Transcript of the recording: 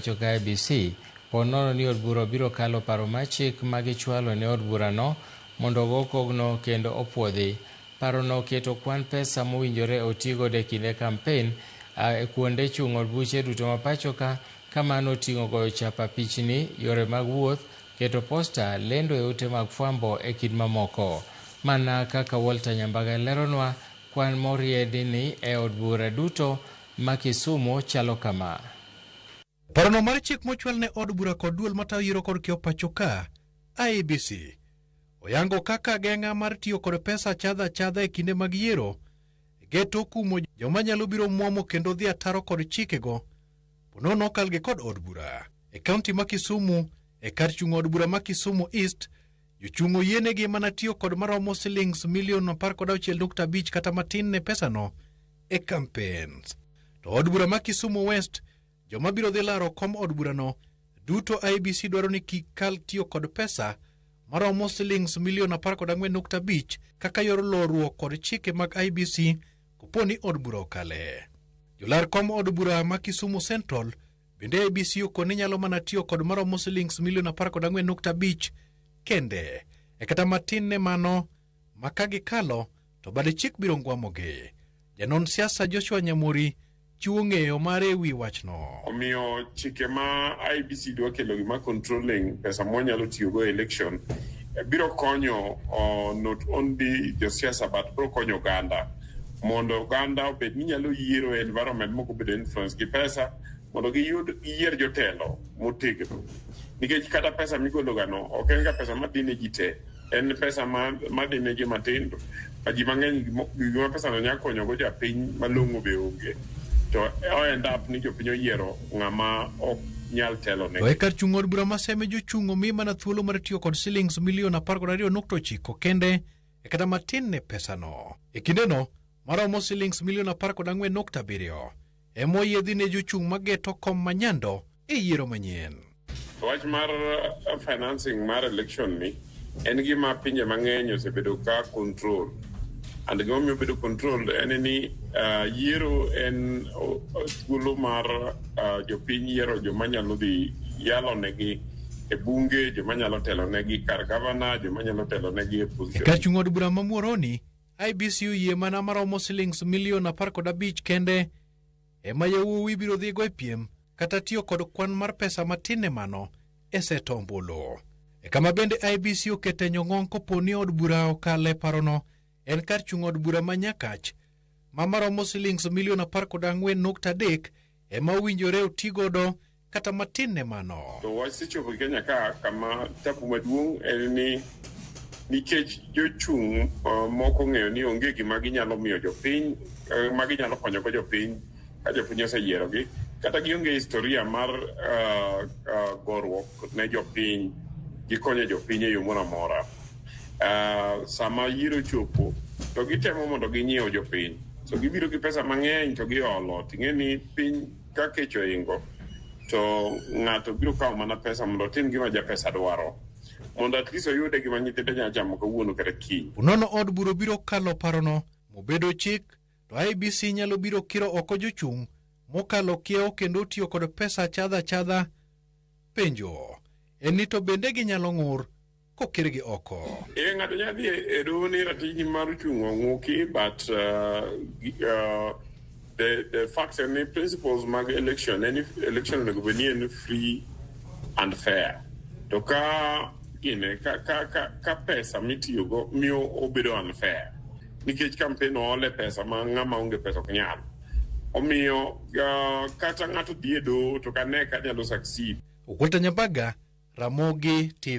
Choka IEBC ponono ni od bura biro kalo paro mar chik ma gichwalo ne od burano mondo go kogno kendo opuodhi. Parono keto kwan pesa mowinjore otigodo e kinde kampen e kuonde chung' od buche duto ma pachoka, kamano oting'o goyo chapa pichni, yore mag wuoth, keto posta, lendo e ute mag fwambo e kind mamoko. Mana kaka Walter Nyambaga leronwa, kwan moriedni e od bura duto ma Kisumu chalo kama. Parono mar chik mochwal ne od bura kod duol matayo yiero kod kio pachoka IEBC oyango kaka geng'a mar tiyo kod pesa chadha e kinde mag yiero geto kumo joma nyalo biro muomo kendo dhi ataro kod chikego ponono okalgi kod od bura. E kaunti ma Kisumu, e kar chung' od bura ma Kisumu East, jochung' oyienegi mana tiyo kod maromo shillings milion 16.5 kata matin ne pesano e campaigns. To od bura ma Kisumu West, joma biro dhi laro kom od burano duto IEBC dwaro ni kik kal tiyo kod pesa maromo shillings milion 14.5 kaka yor loruok kod chike mag IEBC koponi od bura okale. Jolar kom od bura ma Kisumu Central bende IEBC okoni nyalo mana tiyo kod maromo shillings milion 14.5 kende e kata matin ne mano makagi kalo to bade chik biro ngwamogi. Janon siasa Joshua Nyamuri chiwo ng'eyo mare wi wachno. Omiyo chike ma IEBC dwa kelo gima controlling pesa mwanyalo tiyogo election biro konyo not only josiasa but biro konyo Uganda mondo Uganda obed ni nyalo yiero environment moko bedo influence gi pesa mondo giyier jotelo motegno. Nikech kata pesa migologano ok en ga pesa madhine ji te, en pesa madhine ji matindo. Ji mang'eny gima pesa no nyalo konyogo japiny malong'o be onge. To end up ni jopiny oyiero ng'ama ok nyal telo ne. To e kar chung' od bura maseme jochung' omi mana thuolo mar tiyo kod shillings milion 12.9 kende e kata matin ne pesano. E kindeno maromo shillings milion 14.7 ema oyiedhi ne jochung' mageto kom manyando e yiero manyien. Wach mar financing mar election ni en gima pinje mang'eny osebedo ka control. And gima miyo bedo control en ni yiero en thuolo mar jopiny yiero joma nyalo dhi yalo negi e bunge, joma nyalo telo negi kar gavana, joma nyalo telo negi e position. E kar chung' od bura ma Muhoroni, IEBC oyie mana maromo shillings milion 15 kende ema yawuowi biro dhigo e piem kata tiyo kod kwan mar pesa matin ne mano e seto ombulu. E kama bende IEBC okete nyong'ong koponi od bura okale parono en kar chung' od bura ma Nyakach ma maromo shillings milion 14.3 ema owinjore otigodo kata matin ne mano. To wach sechopo Kenya ka kama tabu maduong' en ni nikech jochung' moko ng'eyo ni onge gima ginyalo miyo jopiny ma ginyalo konyogo jopiny ka jopiny oseyierogi kata gionge historia mar gorruok ne jopiny gikonyo jopiny e yo moro amora. Sama yiero chopo to gitemo mondo ginyiew jopiny, so gibiro gi pesa mang'eny to giolo. Ting'e ni piny ka kech oingo to ng'ato biro kawo mana pesa mondo otim gima ja pesa dwaro mondo at least oyude gima nyithinde nyalo chamo kawuono kata kiny. Unono od bura biro kalo parono mobedo chik to IEBC nyalo biro kiro oko jochung' mokalo kiewo kendo tiyo kod pesa chadha. Penjo en ni to bende ginyalo ng'ur kokirgi oko. Ng'ato nyalo dhi e doho ni ratiji mar chung' ong'uki, but the facts and the principles mag election, any election onego bed ni en free and fair. To ka pesa mitiyogo miyo obedo unfair, nikech campaign oole pesa ma ng'ama onge pesa ok nyal. Omiyo kata ng'ato dhi e doho to kane ka nyalo succeed. Walter Nyambaga, Ramogi TV.